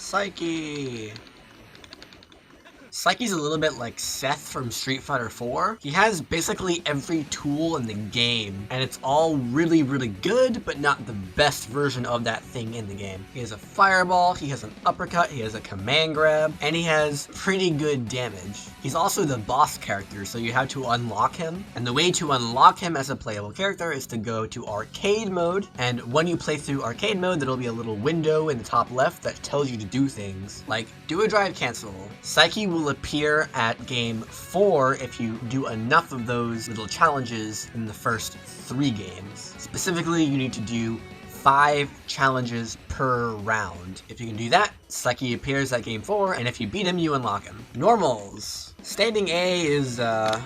Saiki. Saiki's a little bit like Seth from Street Fighter 4. He has basically every tool in the game, and it's all really, really good, but not the best version of that thing in the game. He has a fireball, he has an uppercut, he has a command grab, and he has pretty good damage. He's also the boss character, so you have to unlock him, and the way to unlock him as a playable character is to go to arcade mode, and when you play through arcade mode, there'll be a little window in the top left that tells you to do things, like do a drive cancel. Saiki will appear at game 4 if you do enough of those little challenges in the first 3 games. Specifically, you need to do 5 challenges per round. If you can do that, Saiki appears at game 4, and if you beat him, you unlock him. Normals. Standing A is, yeah.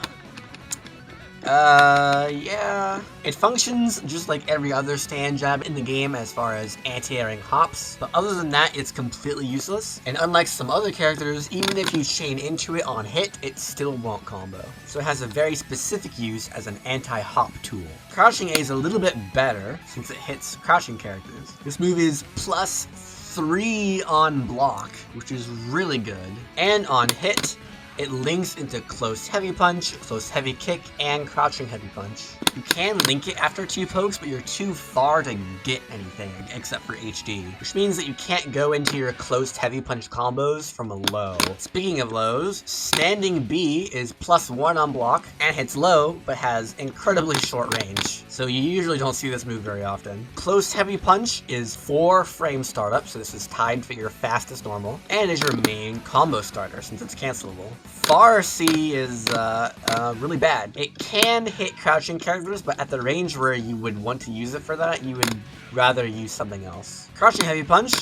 It functions just like every other stand jab in the game as far as anti-airing hops, but other than that, it's completely useless. And unlike some other characters, even if you chain into it on hit, it still won't combo. So it has a very specific use as an anti-hop tool. Crouching A is a little bit better since it hits crouching characters. This move is +3 on block, which is really good, and on hit, it links into close heavy punch, close heavy kick, and crouching heavy punch. You can link it after 2 pokes, but you're too far to get anything except for HD, which means that you can't go into your close heavy punch combos from a low. Speaking of lows, standing B is +1 on block and hits low, but has incredibly short range, so you usually don't see this move very often. Close heavy punch is 4 frame startup, so this is tied for your fastest normal, and is your main combo starter since it's cancelable. Far C is really bad. It can hit crouching characters, but at the range where you would want to use it for that, you would rather use something else. Crouching heavy punch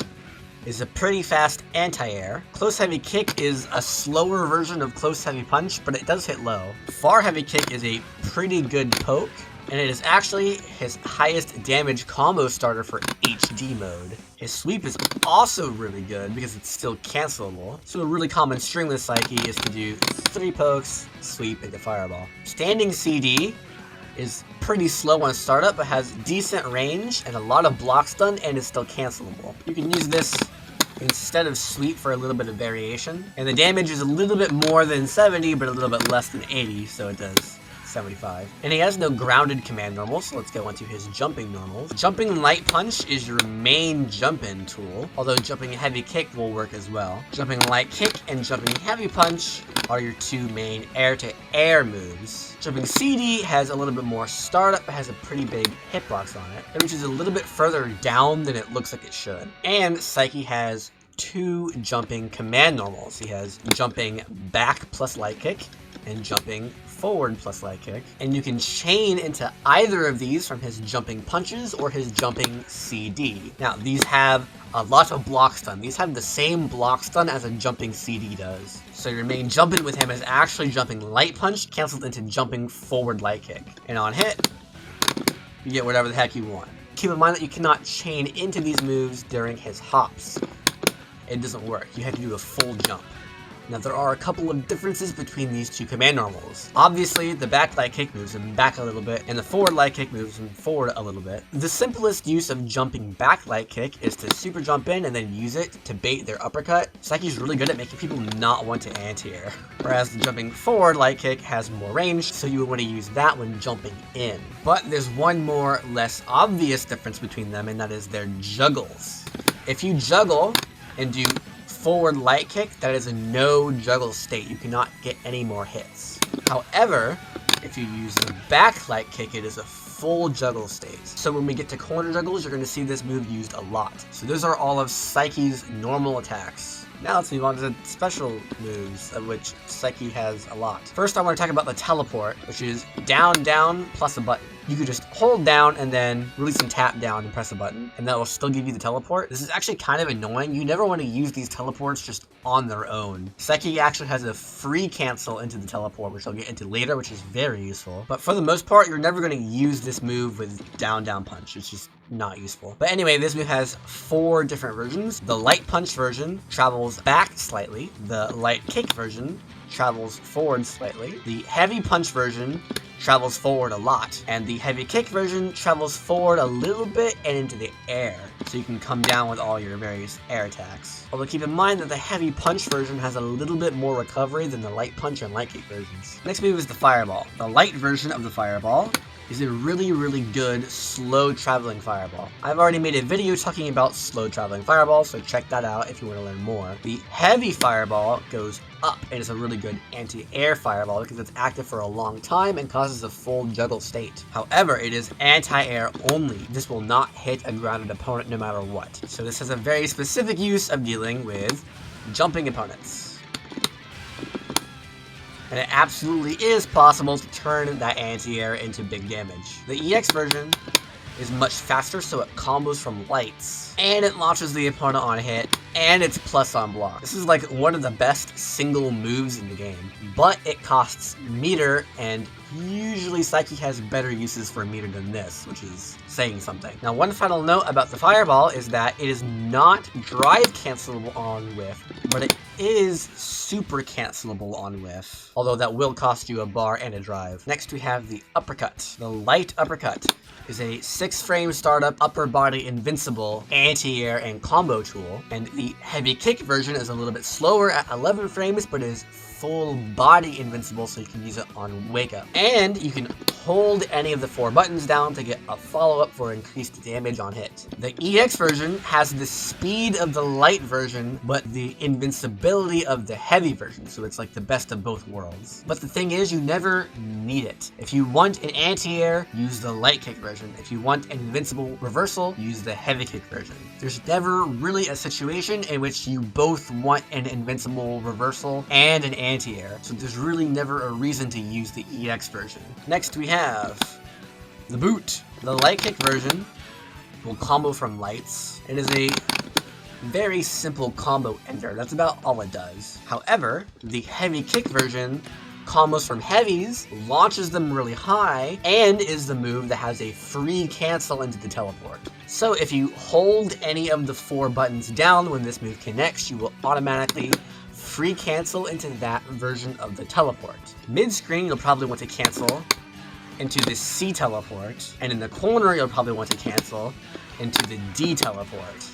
is a pretty fast anti-air. Close heavy kick is a slower version of close heavy punch, but it does hit low. Far heavy kick is a pretty good poke, and it is actually his highest damage combo starter for HD mode. His sweep is also really good because it's still cancelable, so a really common string with Saiki is to do 3 pokes, sweep, into fireball. Standing CD is pretty slow on startup, but has decent range and a lot of block stun, and is still cancelable. You can use this instead of sweep for a little bit of variation, and the damage is a little bit more than 70, but a little bit less than 80, so it does 75. And he has no grounded command normals, so let's go into his jumping normals. Jumping light punch is your main jump-in tool, although jumping heavy kick will work as well. Jumping light kick and jumping heavy punch are your 2 main air-to-air moves. Jumping CD has a little bit more startup, but has a pretty big hitbox on it, which is a little bit further down than it looks like it should. And Saiki has 2 jumping command normals. He has jumping back plus light kick, and jumping forward plus light kick, and you can chain into either of these from his jumping punches or his jumping CD. Now, these have a lot of block stun. These have the same block stun as a jumping CD does. So your main jump-in with him is actually jumping light punch canceled into jumping forward light kick. And on hit, you get whatever the heck you want. Keep in mind that you cannot chain into these moves during his hops. It doesn't work. You have to do a full jump. Now, there are a couple of differences between these 2 command normals. Obviously, the back light kick moves him back a little bit, and the forward light kick moves him forward a little bit. The simplest use of jumping back light kick is to super jump in and then use it to bait their uppercut. Saiki's really good at making people not want to anti-air. Whereas the jumping forward light kick has more range, so you would want to use that when jumping in. But there's one more less obvious difference between them, and that is their juggles. If you juggle and do forward light kick, that is a no juggle state. You cannot get any more hits. However, if you use the back light kick, it is a full juggle state. So when we get to corner juggles, you're going to see this move used a lot. So those are all of Saiki's normal attacks. Now let's move on to the special moves, of which Saiki has a lot. First, I want to talk about the teleport, which is down, down, plus a button. You could just hold down and then release and tap down and press a button, and that will still give you the teleport. This is actually kind of annoying. You never want to use these teleports just on their own. Saiki actually has a free cancel into the teleport, which I'll get into later, which is very useful. But for the most part, you're never going to use this move with down, down punch. It's just not useful. But anyway, this move has 4 different versions. The light punch version travels back slightly. The light kick version travels forward slightly. The heavy punch version travels forward a lot, and the heavy kick version travels forward a little bit and into the air, so you can come down with all your various air attacks. Although keep in mind that the heavy punch version has a little bit more recovery than the light punch and light kick versions. Next move is the fireball. The light version of the fireball is a really good slow traveling fireball. I've already made a video talking about slow traveling fireballs, so check that out if you want to learn more. The heavy fireball goes up and is a really good anti-air fireball because it's active for a long time and causes a full juggle state. However, it is anti-air only. This will not hit a grounded opponent no matter what. So this has a very specific use of dealing with jumping opponents. And it absolutely is possible to turn that anti-air into big damage. The EX version is much faster, so it combos from lights, and it launches the opponent on hit, and it's plus on block. This is like one of the best single moves in the game, but it costs meter, and usually Saiki has better uses for meter than this, which is saying something. Now, one final note about the fireball is that it is not drive cancelable on whiff, but it is super cancelable on whiff, although that will cost you a bar and a drive. Next we have the uppercut. The light uppercut is a 6-frame startup upper body invincible anti-air and combo tool, and the heavy kick version is a little bit slower at 11 frames, but is full body invincible, so you can use it on wake up. And you can hold any of the 4 buttons down to get a follow-up for increased damage on hit. The EX version has the speed of the light version, but the invincibility of the heavy version, so it's like the best of both worlds. But the thing is, you never need it. If you want an anti-air, use the light kick version. If you want an invincible reversal, use the heavy kick version. There's never really a situation in which you both want an invincible reversal and an anti-air, so there's really never a reason to use the EX version. Next we have the boot. The light kick version will combo from lights. It is a very simple combo ender. That's about all it does. However, the heavy kick version combos from heavies, launches them really high, and is the move that has a free cancel into the teleport. So if you hold any of the 4 buttons down when this move connects, you will automatically free cancel into that version of the teleport. Mid-screen, you'll probably want to cancel into the C-Teleport, and in the corner, you'll probably want to cancel into the D-Teleport.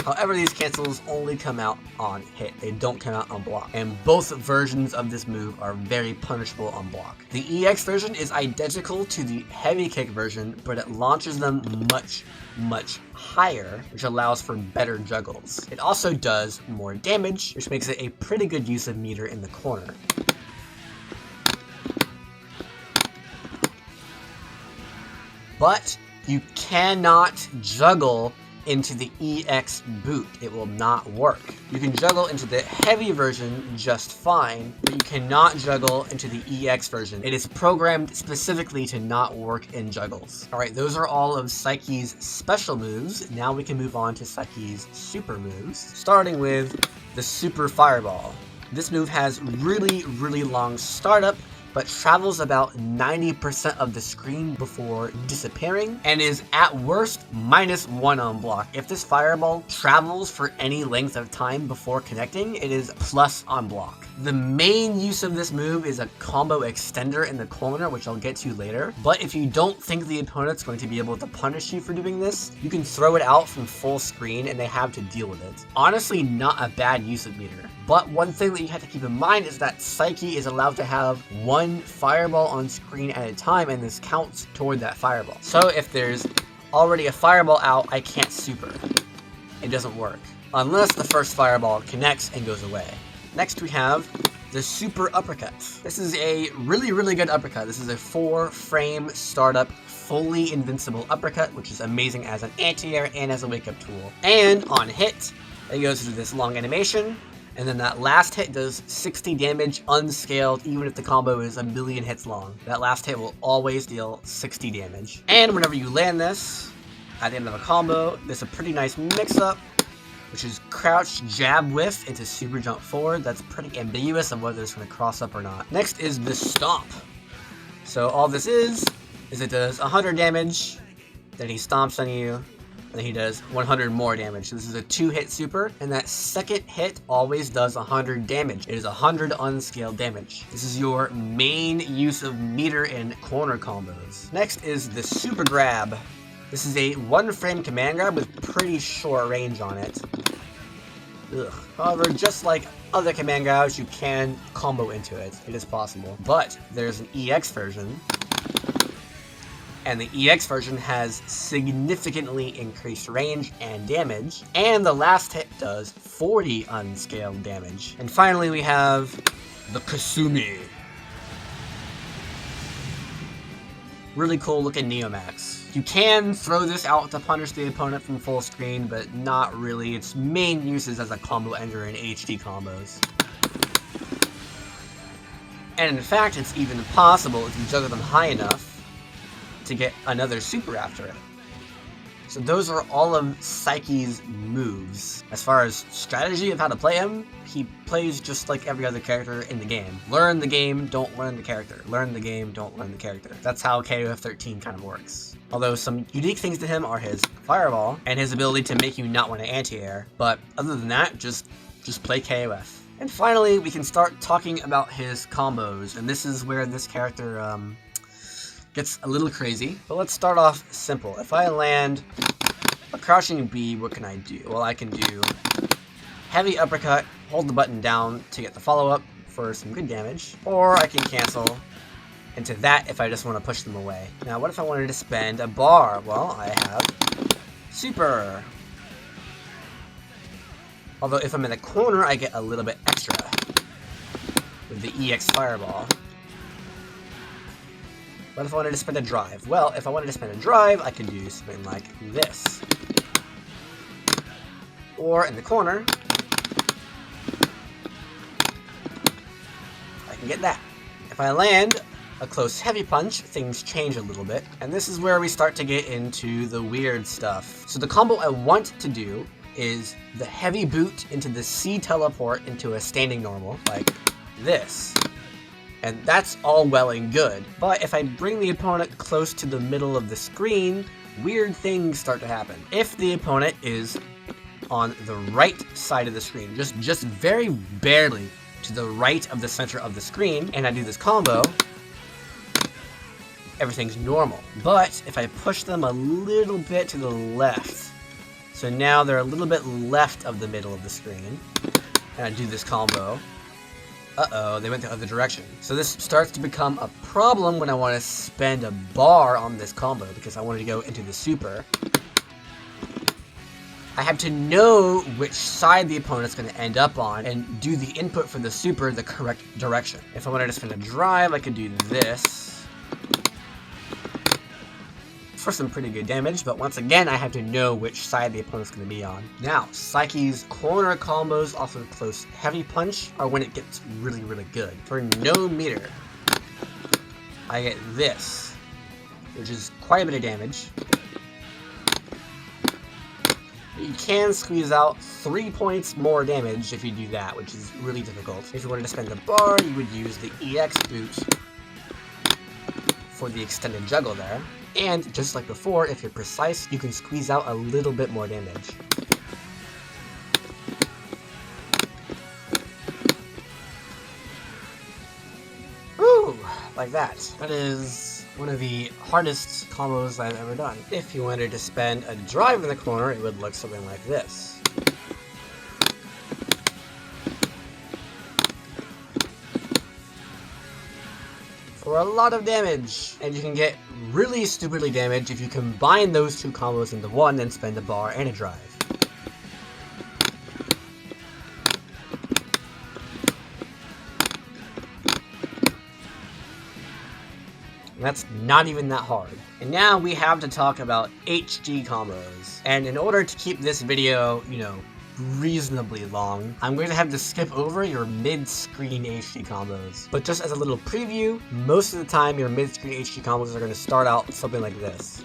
However, these cancels only come out on hit. They don't come out on block. And both versions of this move are very punishable on block. The EX version is identical to the heavy kick version, but it launches them much higher, which allows for better juggles. It also does more damage, which makes it a pretty good use of meter in the corner. But you cannot juggle into the EX boot. It will not work. You can juggle into the heavy version just fine, but you cannot juggle into the EX version. It is programmed specifically to not work in juggles. Alright, those are all of Saiki's special moves. Now we can move on to Saiki's super moves, starting with the Super Fireball. This move has really long startup, but travels about 90% of the screen before disappearing, and is at worst -1 on block. If this fireball travels for any length of time before connecting, it is plus on block. The main use of this move is a combo extender in the corner, which I'll get to later, but if you don't think the opponent's going to be able to punish you for doing this, you can throw it out from full screen and they have to deal with it. Honestly, not a bad use of meter. But one thing that you have to keep in mind is that Saiki is allowed to have 1 fireball on screen at a time, and this counts toward that fireball. So if there's already a fireball out, I can't super. It doesn't work. Unless the first fireball connects and goes away. Next we have the Super Uppercut. This is a really good uppercut. This is a 4-frame startup, fully invincible uppercut, which is amazing as an anti-air and as a wake-up tool. And on hit, it goes through this long animation, and then that last hit does 60 damage unscaled, even if the combo is a million hits long. That last hit will always deal 60 damage. And whenever you land this, at the end of a combo, there's a pretty nice mix-up, which is crouch jab whiff into super jump forward. That's pretty ambiguous of whether it's going to cross up or not. Next is the Stomp. So all this is it does 100 damage, then he stomps on you, and then he does 100 more damage. So this is a 2-hit super, and that second hit always does 100 damage. It is 100 unscaled damage. This is your main use of meter and corner combos. Next is the super grab. This is a 1-frame command grab with pretty short range on it. Ugh. However, just like other command grabs, you can combo into it. It is possible. But there's an EX version, and the EX version has significantly increased range and damage, and the last hit does 40 unscaled damage. And finally, we have the Kasumi. Really cool looking Neomax. You can throw this out to punish the opponent from full screen, but not really. Its main use is as a combo ender in HD combos. And in fact, it's even possible if you juggle them high enough to get another super after it. So those are all of Saiki's moves. As far as strategy of how to play him, he plays just like every other character in the game. Learn the game, don't learn the character. Learn the game, don't learn the character. That's how KOF 13 kind of works. Although some unique things to him are his fireball and his ability to make you not want to anti-air. But other than that, just play KOF. And finally, we can start talking about his combos. And this is where this character gets a little crazy, but let's start off simple. If I land a crouching B, what can I do? Well, I can do heavy uppercut, hold the button down to get the follow-up for some good damage, or I can cancel into that if I just want to push them away. Now, what if I wanted to spend a bar? Well, I have super. Although if I'm in the corner, I get a little bit extra with the EX Fireball. What if I wanted to spend a drive? Well, if I wanted to spend a drive, I could do something like this. Or in the corner, I can get that. If I land a close heavy punch, things change a little bit. And this is where we start to get into the weird stuff. So the combo I want to do is the heavy boot into the C-Teleport into a standing normal, like this. And that's all well and good, but if I bring the opponent close to the middle of the screen, weird things start to happen. If the opponent is on the right side of the screen, just very barely to the right of the center of the screen, and I do this combo, everything's normal. But if I push them a little bit to the left, so now they're a little bit left of the middle of the screen, and I do this combo, uh-oh, they went the other direction. So this starts to become a problem when I want to spend a bar on this combo because I wanted to go into the super. I have to know which side the opponent's going to end up on and do the input for the super the correct direction. If I wanted to spend a drive, I could do this for some pretty good damage, but once again, I have to know which side the opponent's going to be on. Now, Saiki's corner combos off of close heavy punch are when it gets really, really good. For no meter, I get this, which is quite a bit of damage. You can squeeze out 3 points more damage if you do that, which is really difficult. If you wanted to spend a bar, you would use the EX boot for the extended juggle there. And just like before, if you're precise, you can squeeze out a little bit more damage. Woo! Like that. That is one of the hardest combos I've ever done. If you wanted to spend a drive in the corner, it would look something like this. For a lot of damage, and you can get really stupidly damaged if you combine those two combos into one and spend a bar and a drive. And that's not even that hard. And now we have to talk about HD combos. And in order to keep this video, reasonably long, I'm going to have to skip over your mid-screen HD combos. But just as a little preview, most of the time your mid-screen HD combos are going to start out something like this.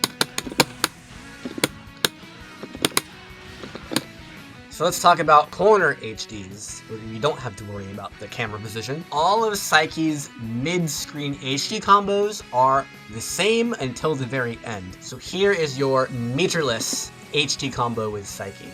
So let's talk about corner HDs, where you don't have to worry about the camera position. All of Saiki's mid-screen HD combos are the same until the very end. So here is your meterless HT combo with Saiki.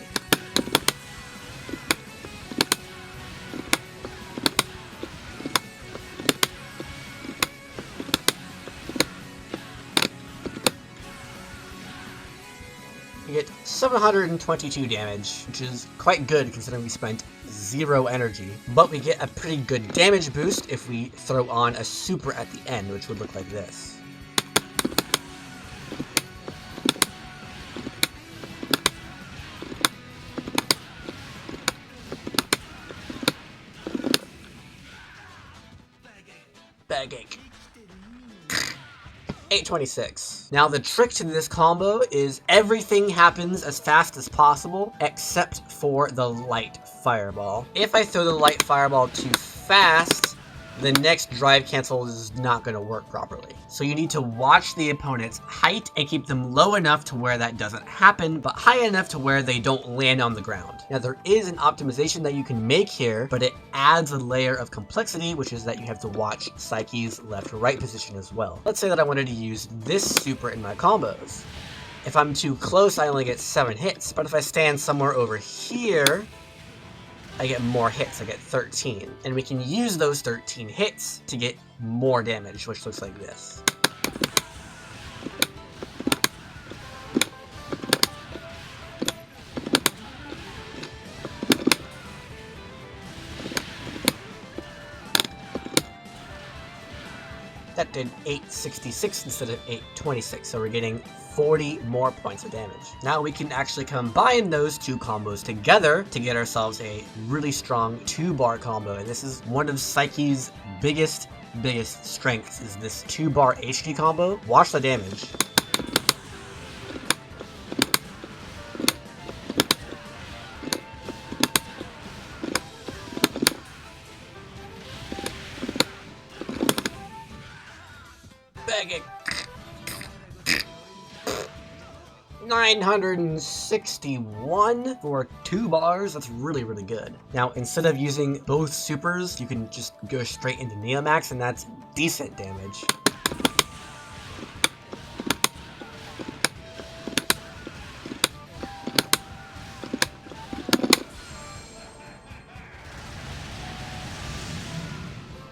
We get 722 damage, which is quite good considering we spent 0 energy, but we get a pretty good damage boost if we throw on a super at the end, which would look like this. Bagache. 826. Now the trick to this combo is everything happens as fast as possible except for the light fireball. If I throw the light fireball too fast, the next drive cancel is not going to work properly. So you need to watch the opponent's height and keep them low enough to where that doesn't happen, but high enough to where they don't land on the ground. Now there is an optimization that you can make here, but it adds a layer of complexity, which is that you have to watch Saiki's left-right position as well. Let's say that I wanted to use this super in my combos. If I'm too close, I only get 7 hits, but if I stand somewhere over here, I get more hits, I get 13. And we can use those 13 hits to get more damage, which looks like this. That did 866 instead of 826, so we're getting 40 more points of damage. Now we can actually combine those two combos together to get ourselves a really strong 2-bar combo, and this is one of Saiki's biggest strengths, is this 2-bar HT combo. Watch the damage. Begging. 961 for 2 bars. That's really good. Now, instead of using both supers, you can just go straight into Neomax, and that's decent damage.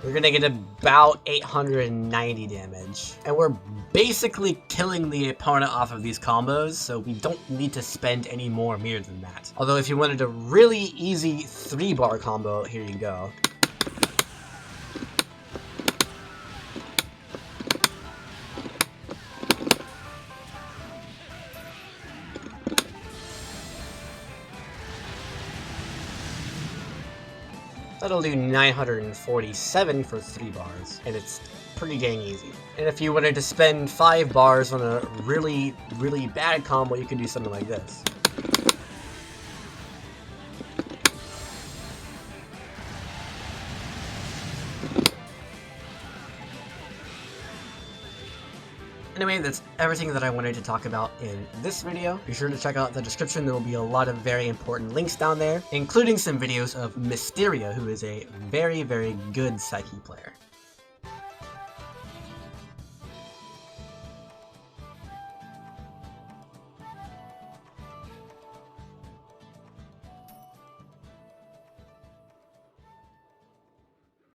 We're gonna get about 890 damage. And we're basically killing the opponent off of these combos, so we don't need to spend any more meter than that. Although if you wanted a really easy 3-bar combo, here you go. That'll do 947 for 3 bars, and it's pretty dang easy. And if you wanted to spend 5 bars on a really bad combo, you could do something like this. Anyway, that's everything that I wanted to talk about in this video. Be sure to check out the description. There will be a lot of very important links down there, including some videos of Misterio, who is a very good Saiki player.